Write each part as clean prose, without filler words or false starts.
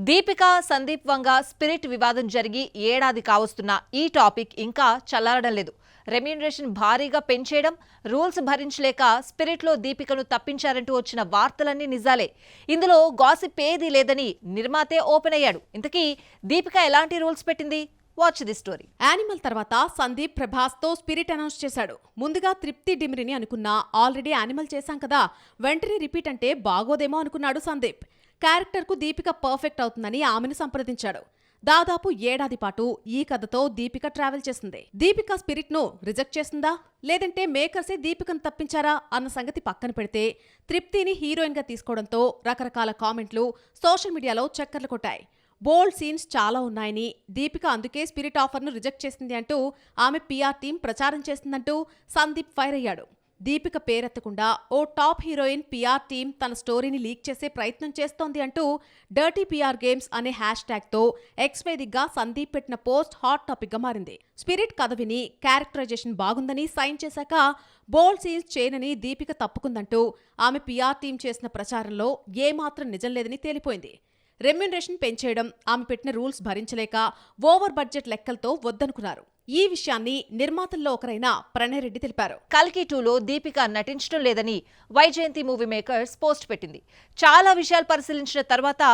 దీపిక సందీప్ వంగ spirit వివాదం జరిగి ఏడాది కావస్తున్న ఈ టాపిక్ ఇంకా చల్లారడం లేదు. రెమ్యూనరేషన్ భారీగా పెంచేయడం, రూల్స్ భరించలేక స్పిరిట్లో దీపికను తప్పించారంటూ వచ్చిన వార్తలన్నీ నిజాలే. ఇందులో గాసిప్ ఏదీ లేదని నిర్మాతే ఓపెన్ అయ్యాడు. ఇంతకీ దీపిక ఎలాంటి రూల్స్ పెట్టింది? Watch the story. యానిమల్ తర్వాత సందీప్ ప్రభాస్ తో స్పిరిట్ అనౌన్స్ చేశాడు. ముందుగా తృప్తి డిమ్రిని అనుకున్నా, ఆల్రెడీ యానిమల్ చేశాం కదా, వెంటనే రిపీట్ అంటే బాగోదేమో అనుకున్నాడు సందీప్. క్యారెక్టర్కు దీపిక పర్ఫెక్ట్ అవుతుందని ఆమెను సంప్రదించాడు. దాదాపు ఏడాది పాటు ఈ కథతో దీపిక ట్రావెల్ చేసింది. దీపిక స్పిరిట్ ను రిజెక్ట్ చేసిందా, లేదంటే మేకర్సే దీపికను తప్పించారా అన్న సంగతి పక్కన పెడితే, తృప్తిని హీరోయిన్ గా తీసుకోవడంతో రకరకాల కామెంట్లు సోషల్ మీడియాలో చక్కర్లు కొట్టాయి. బోల్డ్ సీన్స్ చాలా ఉన్నాయని, దీపిక అందుకే స్పిరిట్ ఆఫర్ను రిజెక్ట్ చేసింది అంటూ ఆమె పిఆర్ టీం ప్రచారం చేసిందంటూ సందీప్ ఫైర్ అయ్యాడు. దీపిక పేరెత్తకుండా ఓ టాప్ హీరోయిన్ పిఆర్ టీం తన స్టోరీని లీక్ చేసే ప్రయత్నం చేస్తోంది అంటూ డర్టీ పిఆర్ గేమ్స్ అనే హ్యాష్ ట్యాగ్ తో ఎక్స్ వేదికగా సందీప్ పెట్టిన పోస్ట్ హాట్ టాపిక్ గా మారింది. స్పిరిట్ కథ విని క్యారెక్టరైజేషన్ బాగుందని సైన్ చేశాక బోల్డ్ సీన్స్ చేయనని దీపిక తప్పుకుందంటూ ఆమె పిఆర్ టీం చేసిన ప్రచారంలో ఏమాత్రం నిజం లేదని తేలిపోయింది. రెమ్యూనరేషన్ పెంచేయడం, ఆమె పెట్టిన రూల్స్ భరించలేక ఓవర్ బడ్జెట్ లెక్కలతో వద్దనుకున్నారు. ఈ విషయాన్ని నిర్మాతల్లో ఒకరైన ప్రణయ్ రెడ్డి తెలిపారు. కల్కి 2లో దీపిక నటించడం లేదని వైజయంతి మూవీ మేకర్స్ పోస్ట్ పెట్టింది. చాలా విషయాలు పరిశీలించిన తర్వాత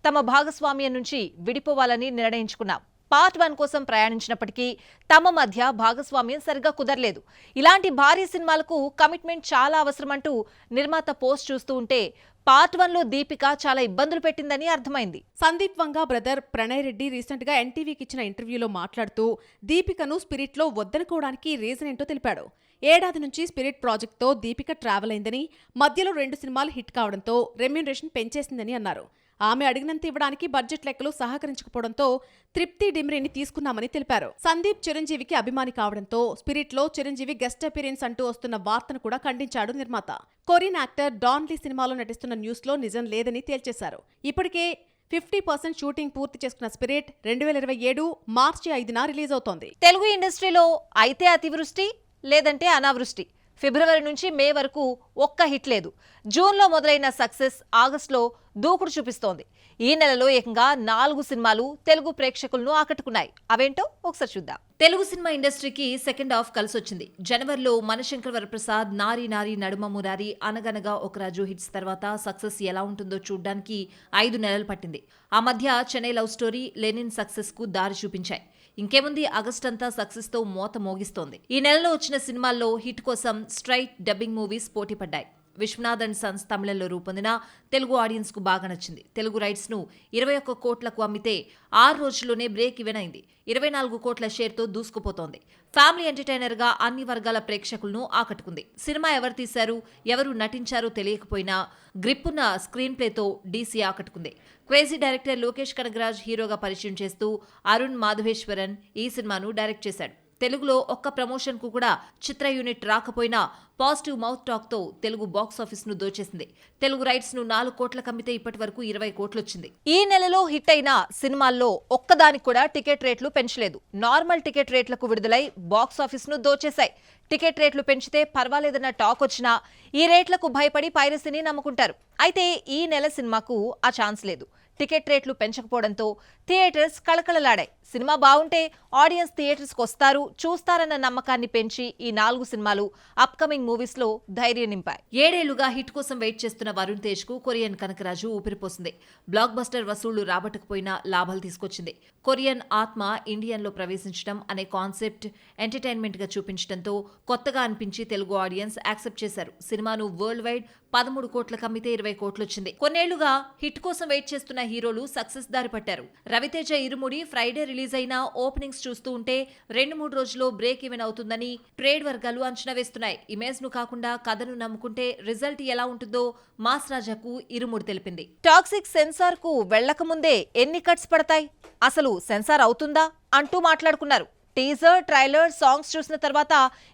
తమ భాగస్వామ్యం నుంచి విడిపోవాలని నిర్ణయించుకున్నాం. పార్ట్ 1 కోసం ప్రయాణించినప్పటికీ తమ మధ్య భాగస్వామ్యం సరిగ్గా కుదరలేదు. ఇలాంటి భారీ సినిమాలకు కమిట్మెంట్ చాలా అవసరమంటూ నిర్మాత పోస్ట్ చూస్తూ ఉంటే పార్ట్ 1లో దీపిక చాలా ఇబ్బందులు పెట్టిందని అర్థమైంది. సందీప్ వంగా బ్రదర్ ప్రణయ్ రెడ్డి రీసెంట్ గా ఎన్టీవీకి ఇచ్చిన ఇంటర్వ్యూలో మాట్లాడుతూ దీపికను స్పిరిట్ లో వద్దనుకోవడానికి రీజన్ ఏంటో తెలిపాడు. ఏడాది నుంచి స్పిరిట్ ప్రాజెక్ట్ తో దీపిక ట్రావెల్ అయిందని, మధ్యలో 2 సినిమాలు హిట్ కావడంతో రెమ్యూనరేషన్ పెంచేసిందని అన్నారు. ఆమె అడిగినంత ఇవ్వడానికి బడ్జెట్ లెక్కలు సహకరించకపోవడంతో తృప్తి డిమ్రిని తీసుకున్నామని తెలిపారు. సందీప్ చిరంజీవికి అభిమాని కావడంతో స్పిరిట్ లో చిరంజీవి గెస్ట్ అపీరెన్స్ అంటూ వస్తున్న వార్తను కూడా ఖండించాడు నిర్మాత. కొరియన్ యాక్టర్ డాన్ లీ సినిమాలో నటిస్తున్న న్యూస్ లో నిజం లేదని తేల్చేశారు. ఇప్పటికే 50% షూటింగ్ పూర్తి చేసుకున్న స్పిరిట్ 2027 మార్చి 5న రిలీజ్ అవుతోంది. తెలుగు ఇండస్ట్రీలో అయితే అతివృష్టి, లేదంటే అనావృష్టి. ఫిబ్రవరి నుంచి మే వరకు ఒక్క హిట్ లేదు. జూన్లో మొదలైన సక్సెస్ ఆగస్టులో దూకుడు చూపిస్తోంది. ఈ నెలలో ఏకంగా 4 సినిమాలు తెలుగు ప్రేక్షకులను ఆకట్టుకున్నాయి. అవేంటో ఒకసారి చూద్దాం. తెలుగు సినిమా ఇండస్ట్రీకి సెకండ్ హాఫ్ కలిసొచ్చింది. జనవరిలో మనశంకర్ వరప్రసాద్, నారీ నారీ నడుమ మురారి, అనగనగా ఒక రాజు హిట్స్ తర్వాత సక్సెస్ ఎలా ఉంటుందో చూడ్డానికి 5 నెలలు పట్టింది. ఆ మధ్య Chennai love story, Lenin success కు దారి చూపించాయి. ఇంకేముంది, ఆగస్ట్ అంతా సక్సెస్ తో మోత మోగిస్తోంది. ఈ నెలలో వచ్చిన సినిమాల్లో హిట్ కోసం స్ట్రైట్ డబ్బింగ్ మూవీస్ పోటీ పడ్డాయి. విశ్వనాథ్ అండ్ సన్స్ తమిళంలో రూపొందిన తెలుగు ఆడియన్స్ కు బాగా నచ్చింది. తెలుగు రైట్స్ ను 21 కోట్లకు అమ్మితే 6 రోజుల్లోనే బ్రేక్ ఈవెన్ అయింది. 24 కోట్ల షేర్ తో దూసుకుపోతోంది. ఫ్యామిలీ ఎంటర్టైనర్ గా అన్ని వర్గాల ప్రేక్షకులను ఆకట్టుకుంది. సినిమా ఎవరు తీశారు, ఎవరు నటించారో తెలియకపోయినా గ్రిప్పున్న స్క్రీన్ ప్లేతో డీసీ ఆకట్టుకుంది. క్రేజీ డైరెక్టర్ లోకేష్ కనగరాజ్ హీరోగా పరిచయం చేస్తూ అరుణ్ మాధవేశ్వరన్ ఈ సినిమాను డైరెక్ట్ చేశాడు. తెలుగులో ఒక్క ప్రమోషన్ కు కూడా చిత్ర యూనిట్ రాకపోయినా పాజిటివ్ మౌత్ టాక్ తో తెలుగు బాక్స్ ఆఫీస్ ను దోచేసింది. తెలుగు రైట్స్ ను 4 కోట్లకు అమ్మితే ఇప్పటి వరకు 20 కోట్లొచ్చింది. ఈ నెలలో హిట్ అయిన సినిమాల్లో ఒక్కదానికి కూడా టికెట్ రేట్లు పెంచలేదు. నార్మల్ టికెట్ రేట్లకు విడుదలై బాక్స్ ఆఫీస్ ను దోచేశాయి. టికెట్ రేట్లు పెంచితే పర్వాలేదన్న టాక్ వచ్చినా ఈ రేట్లకు భయపడి పైరసీని నమ్ముకుంటారు. అయితే ఈ నెల సినిమాకు ఆ ఛాన్స్ లేదు. టికెట్ రేట్లు పెంచకపోవడంతో థియేటర్స్ కళకళలాడాయి. సినిమా బాగుంటే ఆడియన్స్ థియేటర్స్కి వస్తారు, చూస్తారన్న నమ్మకాన్ని పెంచి ఈ 4 సినిమాలు అప్కమింగ్ మూవీస్ లో ధైర్యం నింపాయి. 7 ఏళ్లుగా హిట్ కోసం వెయిట్ చేస్తున్న వరుణ్ తేజ్ కు కొరియన్ కనకరాజు ఊపిరిపోసింది. బ్లాక్ బస్టర్ వసూళ్లు రాబట్టకపోయినా లాభాలు తీసుకొచ్చింది. కొరియన్ ఆత్మ ఇండియన్ లో ప్రవేశించడం అనే కాన్సెప్ట్ ఎంటర్టైన్మెంట్ గా చూపించడంతో కొత్తగా అనిపించి తెలుగు ఆడియన్స్ యాక్సెప్ట్ చేశారు. సినిమాను వరల్డ్ వైడ్ 13 కోట్లకు అమ్మితే 20 కోట్లొచ్చింది. కొన్నేళ్లుగా హిట్ కోసం వెయిట్ చేస్తున్న హీరోలు సక్సెస్ దారి పట్టారు. రవితేజ ఇరుముడి ఫ్రైడే రిలీజ్ అయిన ఓపెనింగ్స్ చూస్తూ ఉంటే 2-3 రోజుల్లో బ్రేక్ ఈవెన్ అవుతుందని ట్రేడ్ వర్గాలు అంచనా వేస్తున్నాయి. ఇమేజ్ ను కాకుండా కథను నమ్ముకుంటే రిజల్ట్ ఎలా ఉంటుందో మాస్ రాజాకు ఇరుముడి తెలిపింది. టాక్సిక్ సెన్సార్ కు వెళ్లకముందే ఎన్ని కట్స్ పడతాయి, అసలు సెన్సార్ అవుతుందా అంటూ మాట్లాడుకున్నారు. టీజర్, ట్రైలర్, సాంగ్స్ చూసిన తర్వాత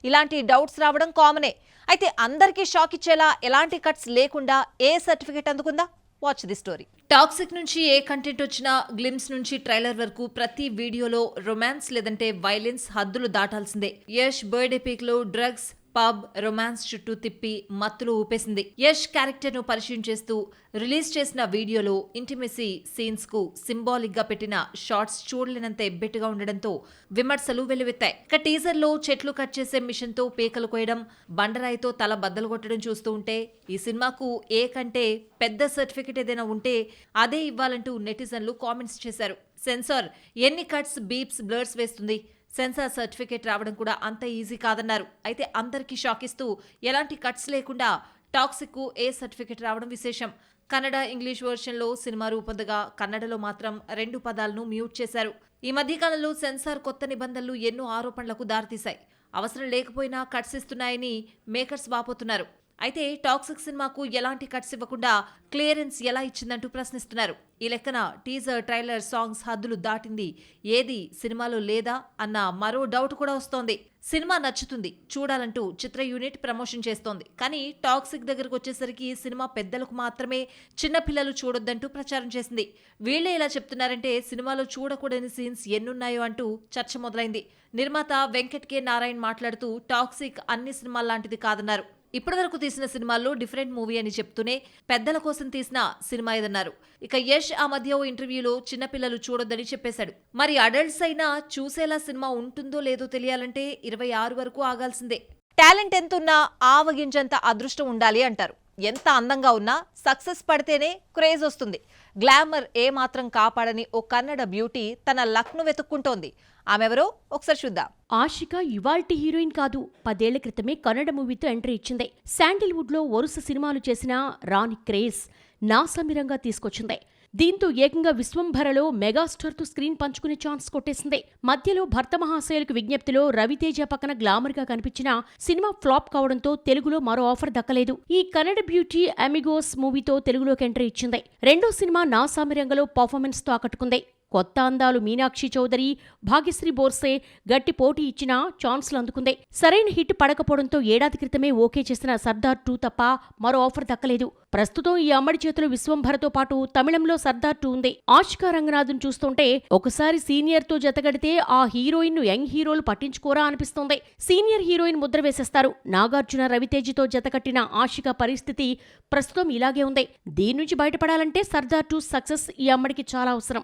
ఇలాంటి డౌట్స్ రావడం కామనే. అయితే అందరికీ షాక్ ఇచ్చేలా ఎలాంటి కట్స్ లేకుండా ఏ సర్టిఫికేట్ అందుకుందా? Watch the story. టాక్సిక్ నుంచి ఏ కంటెంట్ వచ్చినా, గ్లిమ్స్ నుంచి ట్రైలర్ వరకు ప్రతి వీడియోలో రొమాన్స్ లేదంటే వైలెన్స్ హద్దులు దాటాల్సిందే. యష్ బర్త్డే పిక్ లో డ్రగ్స్, పబ్ రొమాన్స్ చుట్టూ తిప్పి మత్తులో ఊపేసింది. యష్ క్యారెక్టర్ ను పరిచయం చేస్తూ రిలీజ్ చేసిన వీడియోలో ఇంటిమెసీ సీన్స్ కు సింబాలిక్ గా పెట్టిన షార్ట్స్ చూడలేనంత ఎబ్బెట్టుగా ఉండడంతో విమర్శలు వెల్లువెత్తాయి. ఇక టీజర్ లో చెట్లు కట్ చేసే మిషన్ తో పేకలు కోయడం, బండరాయితో తల బద్దలు కొట్టడం చూస్తూ ఉంటే ఈ సినిమాకు ఏ కంటే పెద్ద సర్టిఫికెట్ ఏదైనా ఉంటే అదే ఇవ్వాలంటూ నెటిజన్లు కామెంట్స్ చేశారు. సెన్సార్ ఎన్ని కట్స్, బీప్స్, బ్లర్స్ వేస్తుంది? సెన్సార్ సర్టిఫికేట్ రావడం కూడా అంత ఈజీ కాదన్నారు. అయితే అందరికీ షాక్ ఇస్తూ ఎలాంటి కట్స్ లేకుండా టాక్సిక్ కు ఏ సర్టిఫికేట్ రావడం విశేషం. కన్నడ, ఇంగ్లీష్ వర్షన్లో సినిమా రూపొందగా కన్నడలో మాత్రం 2 పదాలను మ్యూట్ చేశారు. ఈ మధ్యకాలంలో సెన్సార్ కొత్త నిబంధనలు ఎన్నో ఆరోపణలకు దారితీశాయి. అవసరం లేకపోయినా కట్స్ ఇస్తున్నాయని మేకర్స్ వాపోతున్నారు. అయితే టాక్సిక్ సినిమాకు ఎలాంటి కట్స్ ఇవ్వకుండా క్లియరెన్స్ ఎలా ఇచ్చిందంటూ ప్రశ్నిస్తున్నారు. ఈ లెక్కన టీజర్, ట్రైలర్, సాంగ్స్ హద్దులు దాటింది ఏది సినిమాలో లేదా అన్న మరో డౌట్ కూడా వస్తోంది. సినిమా నచ్చుతుంది చూడాలంటూ చిత్ర యూనిట్ ప్రమోషన్ చేస్తోంది. కానీ టాక్సిక్ దగ్గరకు వచ్చేసరికి సినిమా పెద్దలకు మాత్రమే, చిన్నపిల్లలు చూడొద్దంటూ ప్రచారం చేసింది. వీళ్లే ఇలా చెప్తున్నారంటే సినిమాలో చూడకూడని సీన్స్ ఎన్నున్నాయో అంటూ చర్చ మొదలైంది. నిర్మాత వెంకట్ కె నారాయణ్ మాట్లాడుతూ టాక్సిక్ అన్ని సినిమాల లాంటిది కాదన్నారు. ఇప్పటివరకు తీసిన సినిమాల్లో డిఫరెంట్ మూవీ అని చెప్తూనే పెద్దల కోసం తీసిన సినిమా ఇదన్నారు. ఇక యష్ ఆ మధ్య ఓ ఇంటర్వ్యూలో చిన్నపిల్లలు చూడొద్దని చెప్పేశాడు. మరి అడల్ట్స్ అయినా చూసేలా సినిమా ఉంటుందో లేదో తెలియాలంటే 26 వరకు ఆగాల్సిందే. టాలెంట్ ఎంతున్నా ఆవగించంత అదృష్టం ఉండాలి అంటారు. ఎంత అందంగా ఉన్నా సక్సెస్ పడితేనే క్రేజ్ వస్తుంది. గ్లామర్ ఏమాత్రం కాపాడని ఓ కన్నడ బ్యూటీ తన లక్ను వెతుక్కుంటోంది. ఆమెవరో ఒకసారి చూద్దాం. ఆషిక ఇవాల్టి హీరోయిన్ కాదు. 10 ఏళ్ల క్రితమే కన్నడ మూవీతో ఎంట్రీ ఇచ్చింది. శాండిల్వుడ్ లో వరుస సినిమాలు చేసిన రాని క్రేజ్ నాసమిరంగా తీసుకొచ్చింది. దీంతో ఏకంగా విశ్వంభరలో మెగాస్టార్ తో స్క్రీన్ పంచుకునే ఛాన్స్ కొట్టేసింది. మధ్యలో భర్త మహాశయులకు విజ్ఞప్తిలో రవితేజ పక్కన గ్లామర్ గా కనిపించిన సినిమా ఫ్లాప్ కావడంతో తెలుగులో మరో ఆఫర్ దక్కలేదు. ఈ కన్నడ బ్యూటీ అమిగోస్ మూవీతో తెలుగులోకి ఎంట్రీ ఇచ్చింది. రెండో సినిమా నాసామిరంగలో పర్ఫార్మెన్స్ తో ఆకట్టుకుంది. కొత్త అందాలు మీనాక్షి చౌదరి, భాగ్యశ్రీ బోర్సే గట్టి పోటీ ఇచ్చినా ఛాన్స్లు అందుకుంది. సరైన హిట్ పడకపోవడంతో ఏడాది క్రితమే ఓకే చేసిన సర్దార్ 2 తప్ప మరో ఆఫర్ దక్కలేదు. ప్రస్తుతం ఈ అమ్మడి చేతిలో విశ్వంభరతో పాటు తమిళంలో సర్దార్ 2 ఉంది. ఆషికా రంగనాథన్ చూస్తుంటే ఒకసారి సీనియర్ తో జతగడితే ఆ హీరోయిన్ ను యంగ్ హీరోలు పట్టించుకోరా అనిపిస్తోంది. సీనియర్ హీరోయిన్ ముద్ర వేసేస్తారు. నాగార్జున, రవితేజతో జతకట్టిన ఆషిక పరిస్థితి ప్రస్తుతం ఇలాగే ఉంది. దీని నుంచి బయటపడాలంటే సర్దార్ 2 సక్సెస్ ఈ అమ్మడికి చాలా అవసరం.